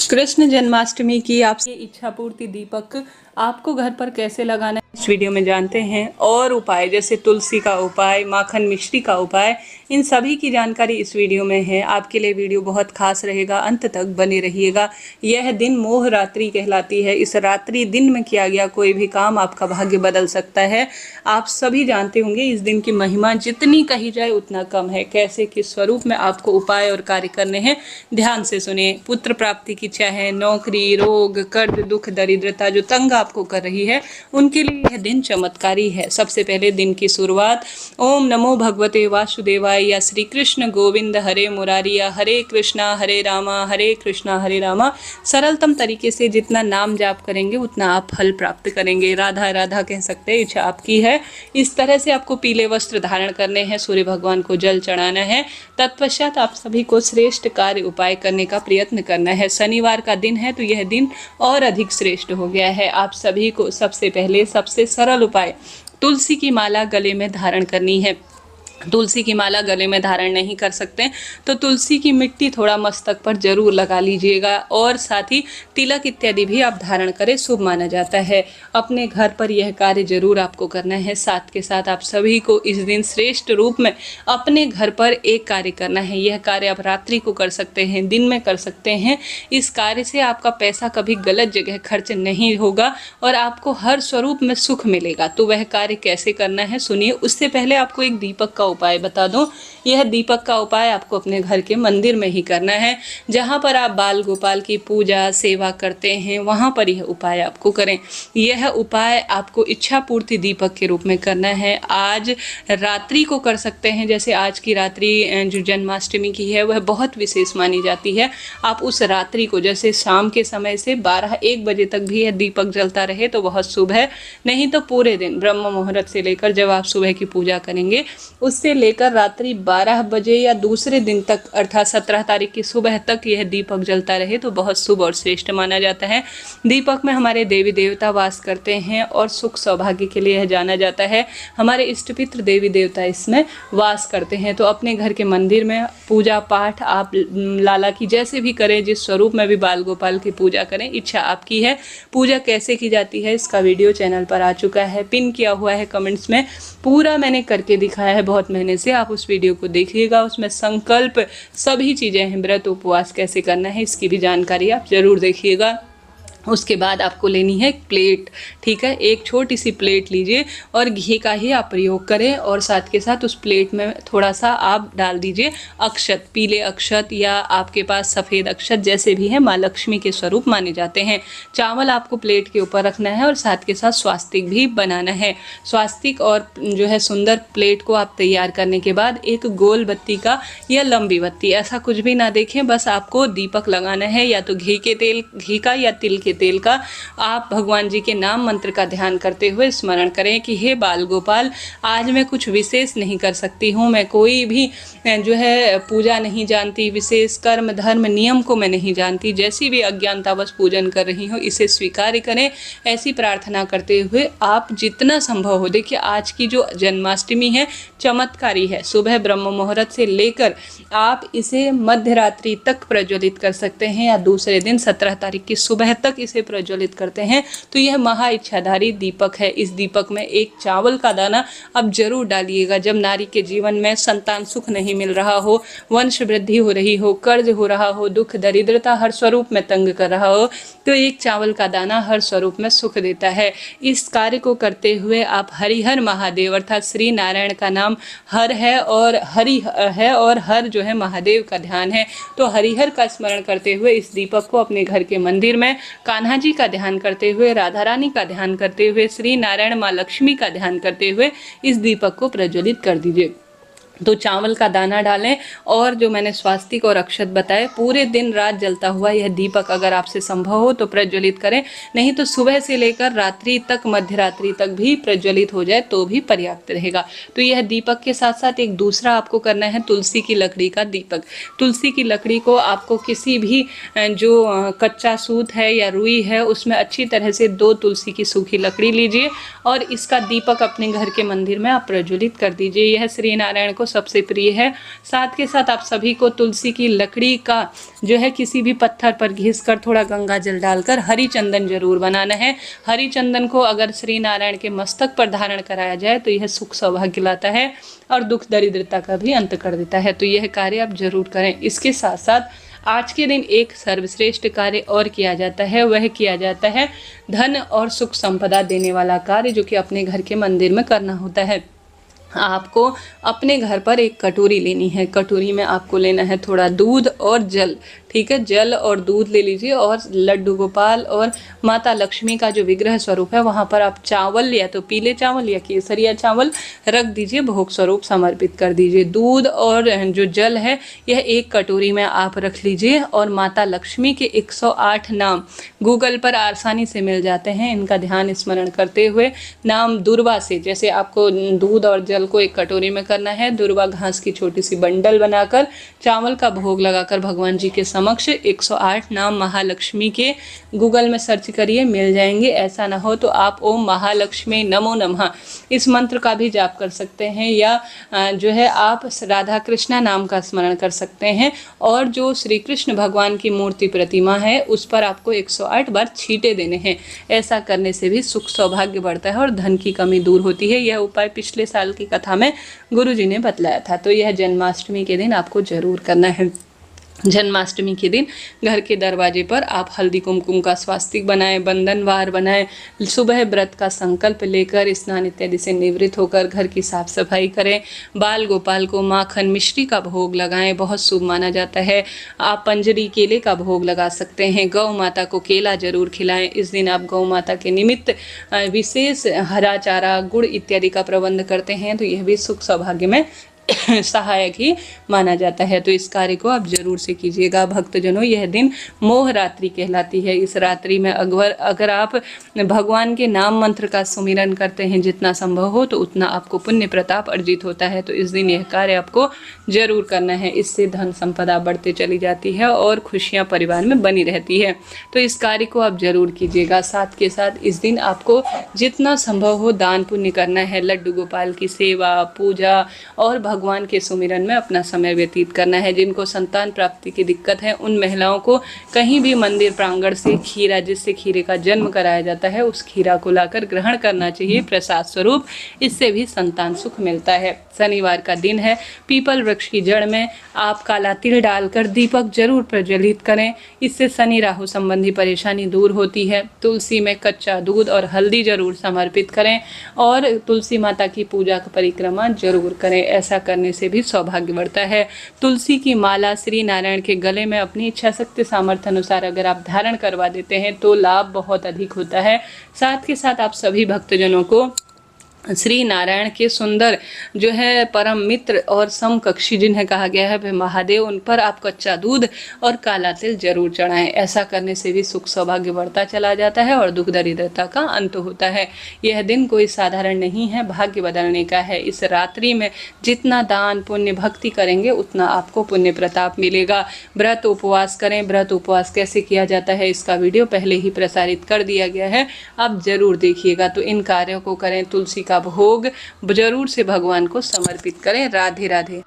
कृष्ण जन्माष्टमी की आपसे इच्छा पूर्ति दीपक आपको घर पर कैसे लगाना है इस वीडियो में जानते हैं। और उपाय जैसे तुलसी का उपाय, माखन मिश्री का उपाय, इन सभी की जानकारी इस वीडियो में है। आपके लिए वीडियो बहुत खास रहेगा, अंत तक बने रहिएगा। यह दिन मोह रात्रि कहलाती है। इस रात्रि दिन में किया गया कोई भी काम आपका भाग्य बदल सकता है। आप सभी जानते होंगे इस दिन की महिमा जितनी कही जाए उतना कम है। कैसे किस स्वरूप में आपको उपाय और कार्य करने हैं, ध्यान से सुनिए। पुत्र प्राप्ति की इच्छा है, नौकरी, रोग, कर्ज, दुख, दरिद्रता जो तंग आपको कर रही है, उनके लिए यह दिन चमत्कारी है। सबसे पहले दिन की शुरुआत ओम नमो भगवते वासुदेवाय या श्री कृष्ण गोविंद हरे मुरारी या हरे कृष्णा हरे रामा सरलतम तरीके से जितना नाम जाप करेंगे उतना आप फल प्राप्त करेंगे। राधा राधा कह सकते हैं, इच्छा आपकी है। इस तरह से आपको पीले वस्त्र धारण करने हैं, सूर्य भगवान को जल चढ़ाना है। तत्पश्चात आप सभी को श्रेष्ठ कार्य उपाय करने का प्रयत्न करना है। शनिवार का दिन है तो यह दिन और अधिक श्रेष्ठ हो गया है। आप सभी को सबसे पहले सबसे सरल उपाय तुलसी की माला गले में धारण करनी है। तुलसी की माला गले में धारण नहीं कर सकते तो तुलसी की मिट्टी थोड़ा मस्तक पर जरूर लगा लीजिएगा, और साथ ही तिलक इत्यादि भी आप धारण करें, शुभ माना जाता है। अपने घर पर यह कार्य जरूर आपको करना है। साथ के साथ आप सभी को इस दिन श्रेष्ठ रूप में अपने घर पर एक कार्य करना है। यह कार्य आप रात्रि को कर सकते हैं, दिन में कर सकते हैं। इस कार्य से आपका पैसा कभी गलत जगह खर्च नहीं होगा और आपको हर स्वरूप में सुख मिलेगा। तो वह कार्य कैसे करना है सुनिए। उससे पहले आपको एक दीपक का उपाय बता दूं। यह दीपक का उपाय आपको अपने घर के मंदिर में ही करना है। जहां पर आप बाल गोपाल की पूजा सेवा करते हैं वहां पर यह उपाय आपको करें। यह उपाय आपको इच्छा पूर्ति दीपक के रूप में करना है। आज रात्रि को कर सकते हैं, जैसे आज की रात्रि जो जन्माष्टमी की है वह बहुत विशेष मानी जाती है। आप उस रात्रि को जैसे शाम के समय से 12-1 बजे तक भी यह दीपक जलता रहे तो बहुत शुभ है। नहीं तो पूरे दिन ब्रह्म मुहूर्त से लेकर जब आप सुबह की पूजा करेंगे उससे लेकर रात्रि 12 बजे या दूसरे दिन तक अर्थात 17 तारीख की सुबह तक यह दीपक जलता रहे तो बहुत शुभ और श्रेष्ठ माना जाता है। दीपक में हमारे देवी देवता वास करते हैं और सुख सौभाग्य के लिए यह जाना जाता है। हमारे इष्ट पितृ देवी देवता इसमें वास करते हैं। तो अपने घर के मंदिर में पूजा पाठ आप लाला की जैसे भी करें, जिस स्वरूप में भी बाल गोपाल की पूजा करें, इच्छा आपकी है। पूजा कैसे की जाती है इसका वीडियो चैनल पर आ चुका है, पिन किया हुआ है कमेंट्स में। पूरा मैंने करके दिखाया है बहुत महीने से, आप उस वीडियो को देखिएगा। उसमें संकल्प सभी चीज़ें हैं, व्रत उपवास कैसे करना है इसकी भी जानकारी आप जरूर देखिएगा। उसके बाद आपको लेनी है प्लेट, ठीक है। एक छोटी सी प्लेट लीजिए और घी का ही आप प्रयोग करें, और साथ के साथ उस प्लेट में थोड़ा सा आप डाल दीजिए अक्षत, पीले अक्षत या आपके पास सफ़ेद अक्षत जैसे भी हैं, माँ लक्ष्मी के स्वरूप माने जाते हैं। चावल आपको प्लेट के ऊपर रखना है और साथ के साथ स्वास्तिक भी बनाना है। स्वास्तिक और जो है सुंदर प्लेट को आप तैयार करने के बाद एक गोल बत्ती का या लंबी बत्ती, ऐसा कुछ भी ना देखें, बस आपको दीपक लगाना है। या तो घी का या तिल के तेल का आप भगवान जी के नाम मंत्र का ध्यान करते हुए स्मरण करें कि हे बाल गोपाल, आज मैं कुछ विशेष नहीं कर सकती हूँ, मैं कोई भी जो है पूजा नहीं जानती, विशेष कर्म धर्म नियम को मैं नहीं जानती, जैसी भी अज्ञानतावश पूजन कर रही हूँ इसे स्वीकार करें। ऐसी प्रार्थना करते हुए आप जितना संभव हो, देखिए आज की जो जन्माष्टमी है चमत्कारी है। सुबह ब्रह्म मुहूर्त से लेकर आप इसे मध्य रात्रि तक प्रज्वलित कर सकते हैं या दूसरे दिन 17 तारीख की सुबह तक इसे प्रज्वलित करते हैं। तो यह महा इच्छाधारी दीपक है। इस दीपक में एक चावल का दाना अब जरूर डालिएगा। जब नारी के जीवन में संतान सुख नहीं मिल रहा हो, वंश वृद्धि हो रही हो, कर्ज हो रहा हो, दुख दरिद्रता हर स्वरूप में तंग कर रहा हो, तो एक चावल का दाना हर स्वरूप में सुख देता है। इस कार्य को करते हुए आप हरिहर महादेव अर्थात श्री नारायण का नाम हर है और हरि है और हर जो है महादेव का ध्यान है। तो हरिहर का स्मरण करते हुए इस दीपक को अपने घर के मंदिर में कान्हा जी का ध्यान करते हुए, राधा रानी का ध्यान करते हुए, श्री नारायण माँ लक्ष्मी का ध्यान करते हुए इस दीपक को प्रज्वलित कर दीजिए। तो चावल का दाना डालें और जो मैंने स्वास्तिक और अक्षत बताए, पूरे दिन रात जलता हुआ यह दीपक अगर आपसे संभव हो तो प्रज्वलित करें, नहीं तो सुबह से लेकर रात्रि तक, मध्य रात्रि तक भी प्रज्वलित हो जाए तो भी पर्याप्त रहेगा। तो यह दीपक के साथ साथ एक दूसरा आपको करना है तुलसी की लकड़ी का दीपक। तुलसी की लकड़ी को आपको किसी भी जो कच्चा सूत है या रुई है उसमें अच्छी तरह से 2 तुलसी की सूखी लकड़ी लीजिए और इसका दीपक अपने घर के मंदिर में आप प्रज्वलित कर दीजिए। यह श्री नारायण को सबसे प्रिय है। साथ के साथ आप सभी को तुलसी की लकड़ी का जो है किसी भी पत्थर पर घिस कर थोड़ा गंगा जल डालकर हरी चंदन जरूर बनाना है। हरी चंदन को अगर श्री नारायण के मस्तक पर धारण कराया जाए तो यह सुख सौभाग्य लाता है और दुख दरिद्रता का भी अंत कर देता है। तो यह कार्य आप जरूर करें। इसके साथ साथ आज के दिन एक सर्वश्रेष्ठ कार्य और किया जाता है, वह किया जाता है धन और सुख संपदा देने वाला कार्य, जो कि अपने घर के मंदिर में करना होता है। आपको अपने घर पर एक कटोरी लेनी है। कटोरी में आपको लेना है थोड़ा दूध और जल, ठीक है। जल और दूध ले लीजिए और लड्डू गोपाल और माता लक्ष्मी का जो विग्रह स्वरूप है वहाँ पर आप चावल या तो पीले चावल या केसरिया चावल रख दीजिए, भोग स्वरूप समर्पित कर दीजिए। दूध और जो जल है यह एक कटोरी में आप रख लीजिए और माता लक्ष्मी के 108 नाम गूगल पर आसानी से मिल जाते हैं, इनका ध्यान स्मरण करते हुए नाम दुर्वा से, जैसे आपको दूध और जल को एक कटोरी में करना है, दुर्वा घास की छोटी सी बंडल बनाकर चावल का भोग लगाकर भगवान जी के समक्ष 108 नाम महालक्ष्मी के गूगल में सर्च करिए, मिल जाएंगे। ऐसा ना हो तो आप ओम महालक्ष्मी नमो नमः इस मंत्र का भी जाप कर सकते हैं, या जो है आप राधा कृष्णा नाम का स्मरण कर सकते हैं। और जो श्री कृष्ण भगवान की मूर्ति प्रतिमा है उस पर आपको 108 बार छींटे देने हैं। ऐसा करने से भी सुख सौभाग्य बढ़ता है और धन की कमी दूर होती है। यह उपाय पिछले साल की कथा में गुरुजी ने बतलाया था। तो यह जन्माष्टमी के दिन आपको जरूर करना है। जन्माष्टमी के दिन घर के दरवाजे पर आप हल्दी कुमकुम का स्वास्तिक बनाएं, बंधनवार बनाएं, सुबह व्रत का संकल्प लेकर स्नान इत्यादि से निवृत्त होकर घर की साफ सफाई करें। बाल गोपाल को माखन मिश्री का भोग लगाएं, बहुत शुभ माना जाता है। आप पंजरी केले का भोग लगा सकते हैं। गौ माता को केला जरूर खिलाएं। इस दिन आप गौ माता के निमित्त विशेष हरा चारा, गुड़ इत्यादि का प्रबंध करते हैं, तो यह भी सुख सौभाग्य में सहायक ही माना जाता है। तो इस कार्य को आप जरूर से कीजिएगा। भक्तजनों, यह दिन मोह रात्रि कहलाती है। इस रात्रि में अगर आप भगवान के नाम मंत्र का सुमिरन करते हैं जितना संभव हो, तो उतना आपको पुण्य प्रताप अर्जित होता है। तो इस दिन यह कार्य आपको जरूर करना है। इससे धन संपदा बढ़ते चली जाती है और खुशियां परिवार में बनी रहती है। तो इस कार्य को आप जरूर कीजिएगा। साथ के साथ इस दिन आपको जितना संभव हो दान पुण्य करना है। लड्डू गोपाल की सेवा, पूजा और भगवान के सुमिरन में अपना समय व्यतीत करना है। जिनको संतान प्राप्ति की दिक्कत है उन महिलाओं को कहीं भी मंदिर प्रांगण से खीरा, जिससे खीरे का जन्म कराया जाता है, उस खीरा को लाकर ग्रहण करना चाहिए प्रसाद स्वरूप। इससे भी संतान सुख मिलता है। शनिवार का दिन है। पीपल वृक्ष की जड़ में आप काला तिल डालकर दीपक जरूर प्रज्वलित करें। इससे शनि राहु संबंधी परेशानी दूर होती है। तुलसी में कच्चा दूध और हल्दी जरूर समर्पित करें और तुलसी माता की पूजा का परिक्रमा जरूर करें। ऐसा करने से भी सौभाग्य बढ़ता है। तुलसी की माला श्री नारायण के गले में अपनी इच्छा शक्ति सामर्थ्य अनुसार अगर आप धारण करवा देते हैं तो लाभ बहुत अधिक होता है। साथ के साथ आप सभी भक्तजनों को श्री नारायण के सुंदर जो है परम मित्र और समकक्षी जिन्हें कहा गया है वे महादेव, उन पर आप कच्चा दूध और काला तिल जरूर चढ़ाएं। ऐसा करने से भी सुख सौभाग्य बढ़ता चला जाता है और दुख दरिद्रता का अंत होता है। यह दिन कोई साधारण नहीं है, भाग्य बदलने का है। इस रात्रि में जितना दान पुण्य भक्ति करेंगे उतना आपको पुण्य प्रताप मिलेगा। व्रत उपवास करें। व्रत उपवास कैसे किया जाता है इसका वीडियो पहले ही प्रसारित कर दिया गया है, आप जरूर देखिएगा। तो इन कार्यों को करें। तुलसी का भोग जरूर से भगवान को समर्पित करें। राधे राधे।